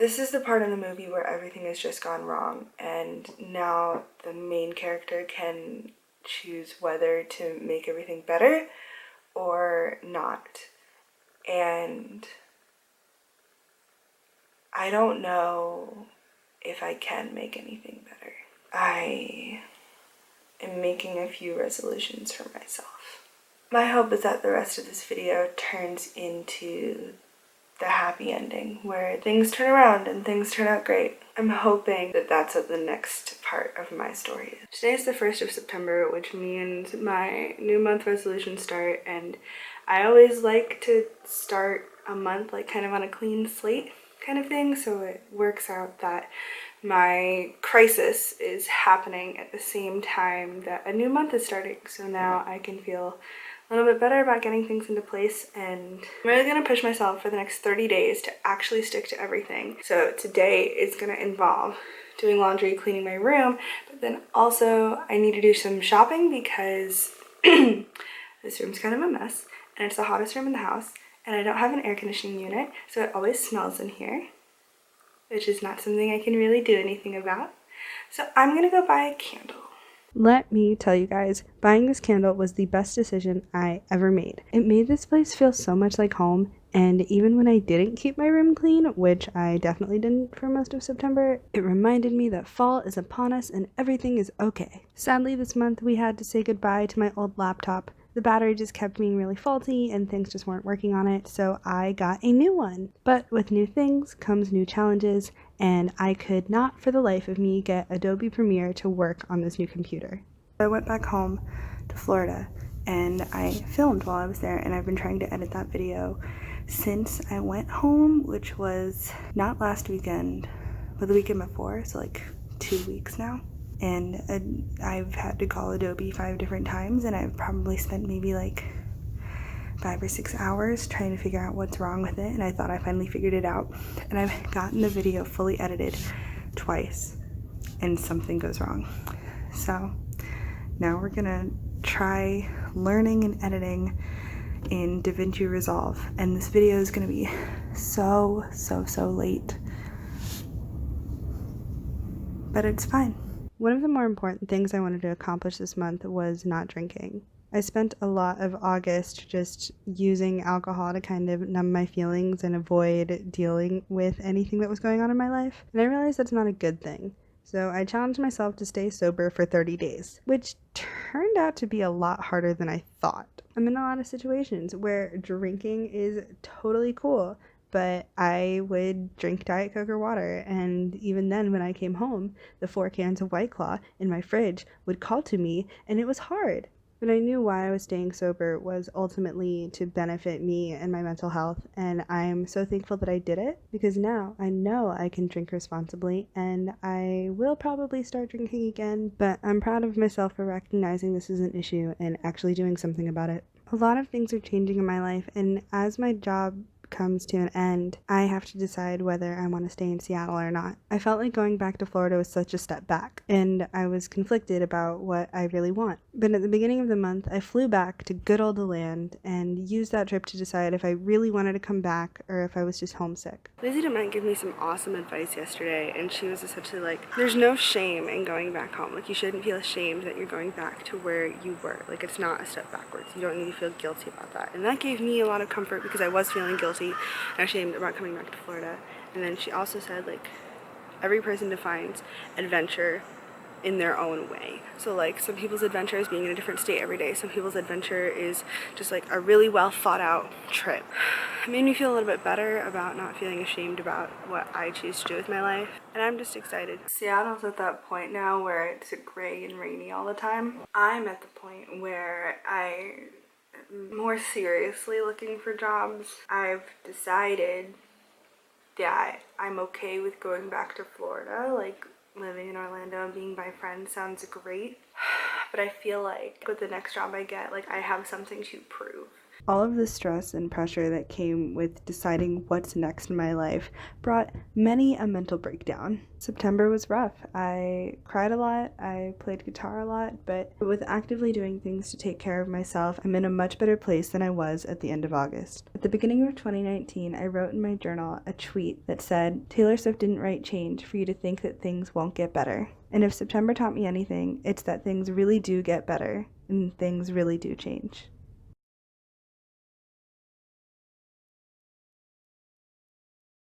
This is the part in the movie where everything has just gone wrong, and now the main character can choose whether to make everything better or not. And I don't know if I can make anything better. I am making a few resolutions for myself. My hope is that the rest of this video turns into the happy ending where things turn around and things turn out great. I'm hoping that that's what the next part of my story is. Today is the 1st of September, which means my new month resolutions start, and I always like to start a month like kind of on a clean slate kind of thing, so it works out that my crisis is happening at the same time that a new month is starting, so now I can feel a little bit better about getting things into place, and I'm really gonna push myself for the next 30 days to actually stick to everything. So today is gonna involve doing laundry, cleaning my room, but then also I need to do some shopping because this room's kind of a mess and it's the hottest room in the house, and I don't have an air conditioning unit, so it always smells in here, which is not something I can really do anything about. So I'm gonna go buy a candle. Let me tell you guys, buying this candle was the best decision I ever made. It made this place feel so much like home, and even when I didn't keep my room clean, which I definitely didn't for most of September, it reminded me that fall is upon us and everything is okay. Sadly, this month we had to say goodbye to my old laptop. The battery just kept being really faulty and things just weren't working on it, so I got a new one. But with new things comes new challenges, and I could not for the life of me get Adobe Premiere to work on this new computer. I went back home to Florida and I filmed while I was there, and I've been trying to edit that video since I went home, which was not last weekend, but the weekend before, so like 2 weeks now. And I've had to call Adobe 5 different times, and I've probably spent maybe like 5 or 6 hours trying to figure out what's wrong with it, and I thought I finally figured it out. And I've gotten the video fully edited twice, and something goes wrong. So now we're gonna try learning and editing in DaVinci Resolve, and this video is gonna be so late, but it's fine. One of the more important things I wanted to accomplish this month was not drinking. I spent a lot of August just using alcohol to kind of numb my feelings and avoid dealing with anything that was going on in my life, and I realized that's not a good thing. So I challenged myself to stay sober for 30 days, which turned out to be a lot harder than I thought. I'm in a lot of situations where drinking is totally cool, but I would drink Diet Coke or water, and even then when I came home, the 4 cans of White Claw in my fridge would call to me, and it was hard. But I knew why I was staying sober was ultimately to benefit me and my mental health, and I'm so thankful that I did it, because now I know I can drink responsibly, and I will probably start drinking again, but I'm proud of myself for recognizing this is an issue and actually doing something about it. A lot of things are changing in my life, and as my job comes to an end, I have to decide whether I want to stay in Seattle or not. I felt like going back to Florida was such a step back, and I was conflicted about what I really want. But at the beginning of the month, I flew back to good old DeLand and used that trip to decide if I really wanted to come back or if I was just homesick. Lizzie DeMent gave me some awesome advice yesterday, and she was essentially like, there's no shame in going back home. Like, you shouldn't feel ashamed that you're going back to where you were. Like, it's not a step backwards. You don't need to feel guilty about that. And that gave me a lot of comfort, because I was feeling guilty and ashamed about coming back to Florida. And then she also said, like, every person defines adventure in their own way. So like, some people's adventure is being in a different state every day. Some people's adventure is just like a really well thought out trip. It made me feel a little bit better about not feeling ashamed about what I choose to do with my life. And I'm just excited. Seattle's at that point now where it's gray and rainy all the time. I'm at the point where I'm more seriously looking for jobs. I've decided that I'm okay with going back to Florida. Like, living in Orlando and being by friends sounds great, but I feel like with the next job I get, like, I have something to prove. All of the stress and pressure that came with deciding what's next in my life brought many a mental breakdown. September was rough. I cried a lot, I played guitar a lot, but with actively doing things to take care of myself, I'm in a much better place than I was at the end of August. At the beginning of 2019, I wrote in my journal a tweet that said, "Taylor Swift didn't write Change for you to think that things won't get better." And if September taught me anything, it's that things really do get better and things really do change.